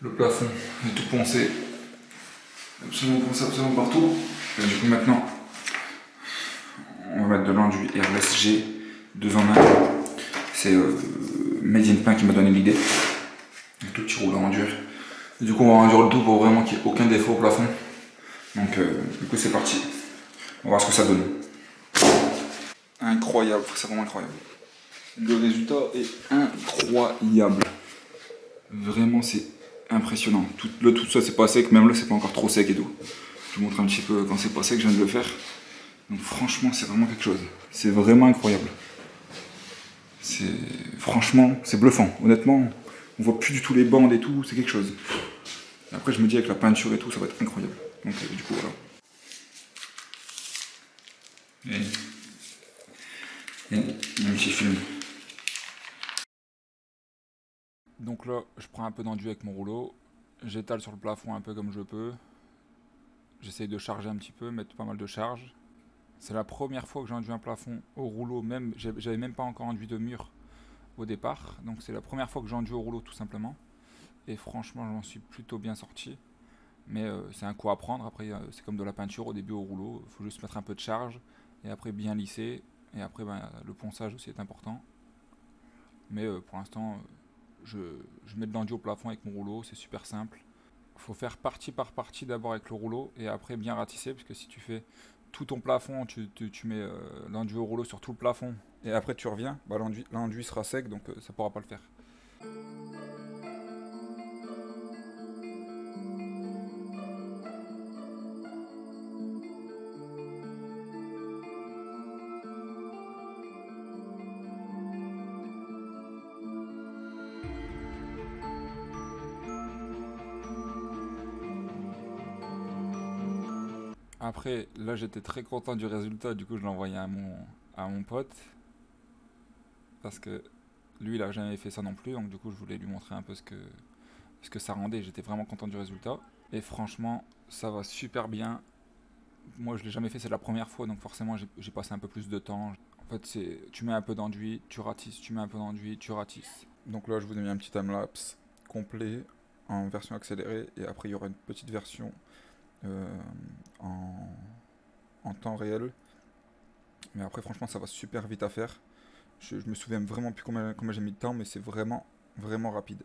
Le plafond est tout poncé. Absolument poncé, absolument partout. Et du coup maintenant, on va mettre de l'enduit RSG 2 en 1. C'est Made in Pain qui m'a donné l'idée. Un tout petit rouleau à enduire. Et du coup on va enduire le tout pour vraiment qu'il n'y ait aucun défaut au plafond. Donc du coup c'est parti. On va voir ce que ça donne. Incroyable, c'est vraiment incroyable. Le résultat est incroyable. Vraiment c'est impressionnant. Tout ça c'est pas sec, même là c'est pas encore trop sec et tout. Je vous montre un petit peu quand c'est pas sec, je viens de le faire. Donc franchement c'est vraiment quelque chose. C'est vraiment incroyable. Franchement c'est bluffant. Honnêtement, on voit plus du tout les bandes et tout, c'est quelque chose. Et après je me dis avec la peinture et tout, ça va être incroyable. Donc du coup voilà. Et un petit film. Donc là, je prends un peu d'enduit avec mon rouleau, j'étale sur le plafond un peu comme je peux. J'essaye de charger un petit peu, mettre pas mal de charge. C'est la première fois que j'ai enduit un plafond au rouleau, même j'avais même pas encore enduit de mur au départ. Donc c'est la première fois que j'ai enduit au rouleau tout simplement. Et franchement, j'en suis plutôt bien sorti. Mais c'est un coup à prendre, après c'est comme de la peinture au début au rouleau, il faut juste mettre un peu de charge et après bien lisser. Et après le ponçage aussi est important. Mais pour l'instant, je mets de l'enduit au plafond avec mon rouleau, c'est super simple. Il faut faire partie par partie d'abord avec le rouleau et après bien ratisser, parce que si tu fais tout ton plafond, tu mets l'enduit au rouleau sur tout le plafond et après tu reviens, bah, l'enduit sera sec donc ça pourra pas le faire. Après, là j'étais très content du résultat, du coup je l'ai envoyé à mon pote. Parce que lui il a jamais fait ça non plus, donc du coup je voulais lui montrer un peu ce que ça rendait. J'étais vraiment content du résultat. Et franchement, ça va super bien. Moi je l'ai jamais fait, c'est la première fois, donc forcément j'ai passé un peu plus de temps. En fait, tu mets un peu d'enduit, tu ratisses, tu mets un peu d'enduit, tu ratisses. Donc là je vous ai mis un petit timelapse complet en version accélérée, et après il y aura une petite version en temps réel. Mais après franchement ça va super vite à faire. Je me souviens vraiment plus combien j'ai mis de temps, mais c'est vraiment rapide.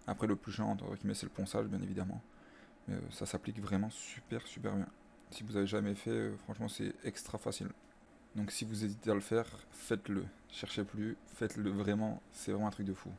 Après le plus chiant entre guillemets c'est le ponçage bien évidemment. Mais ça s'applique vraiment super bien. Si vous avez jamais fait, franchement c'est extra facile. Donc si vous hésitez à le faire, faites-le. Cherchez plus, faites-le vraiment, c'est vraiment un truc de fou.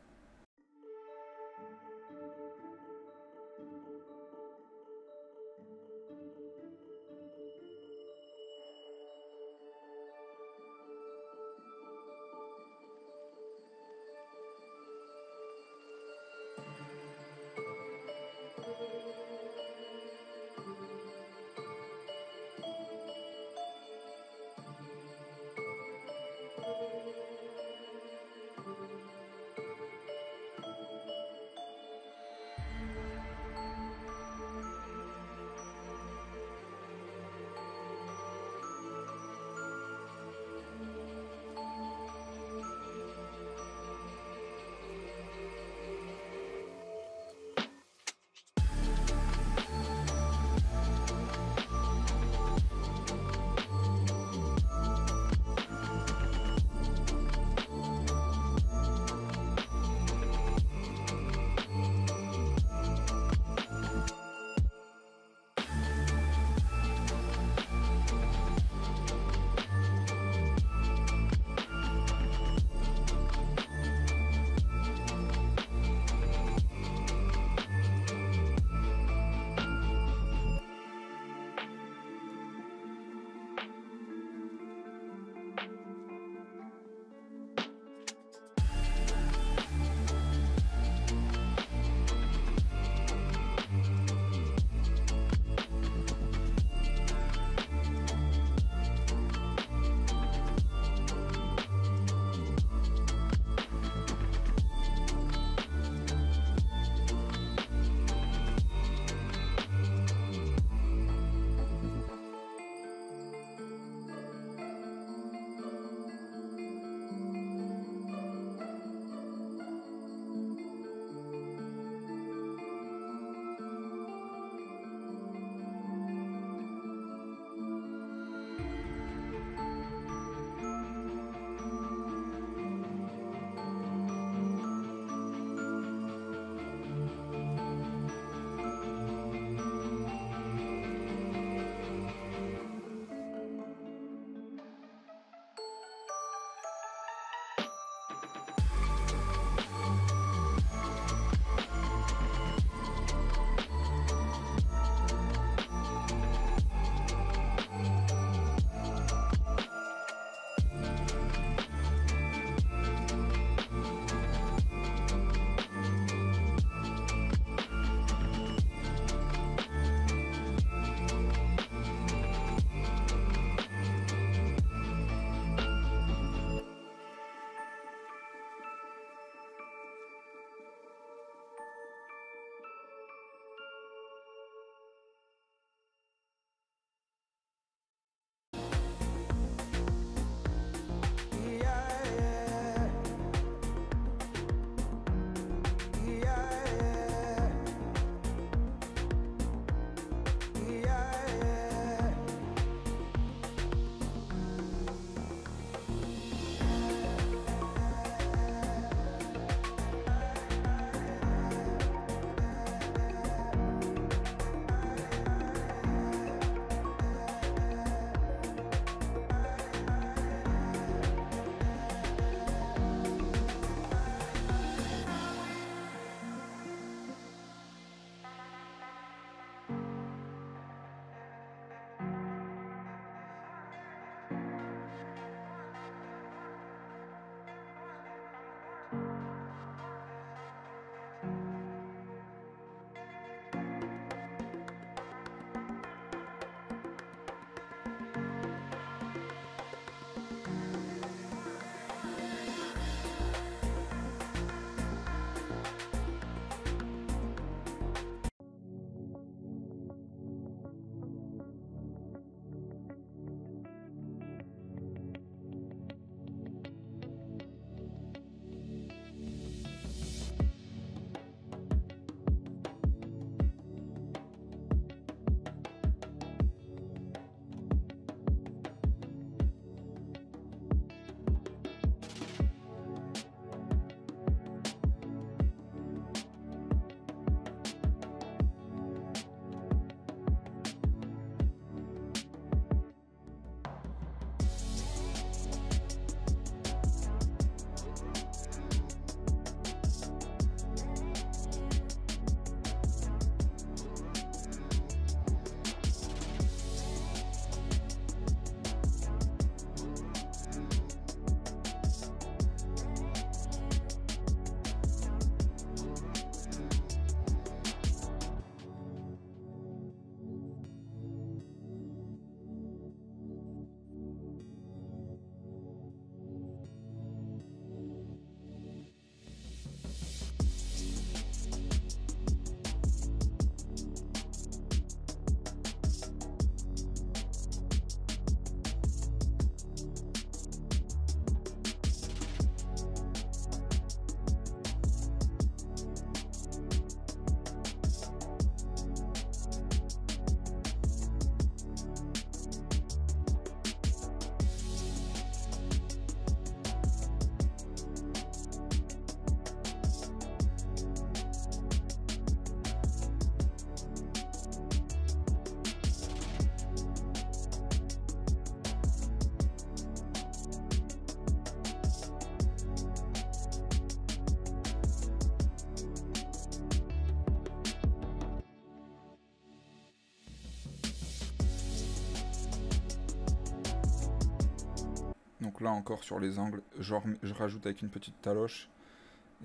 là encore sur les angles, je rajoute avec une petite taloche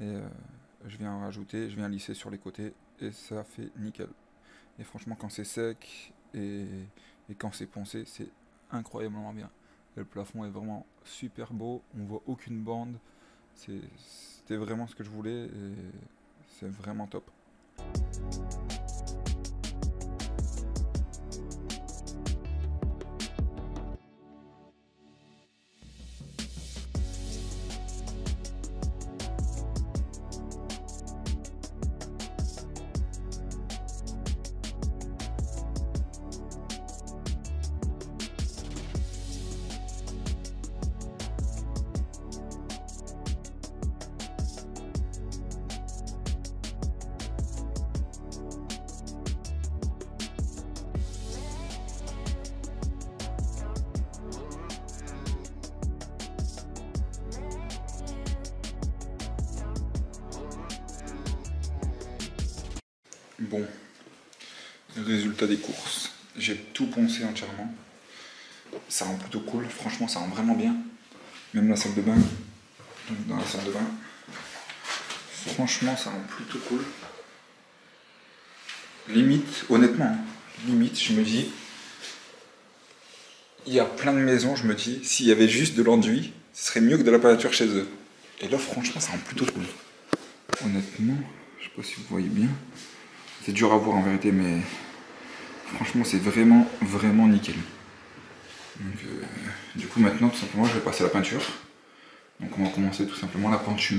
et je viens rajouter, je viens lisser sur les côtés et ça fait nickel. Et franchement quand c'est sec et quand c'est poncé, c'est incroyablement bien. Et le plafond est vraiment super beau, on voit aucune bande, c'était vraiment ce que je voulais et c'est vraiment top. Bon, résultat des courses, j'ai tout poncé entièrement, ça rend plutôt cool, franchement ça rend vraiment bien, même la salle de bain, donc dans la salle de bain, franchement ça rend plutôt cool, limite, honnêtement, limite je me dis, il y a plein de maisons, je me dis, s'il y avait juste de l'enduit, ce serait mieux que de la peinture chez eux, et là franchement ça rend plutôt cool, honnêtement, je sais pas si vous voyez bien. C'est dur à voir en vérité, mais franchement c'est vraiment nickel. Donc, du coup maintenant tout simplement je vais passer à la peinture. Donc on va commencer tout simplement la peinture.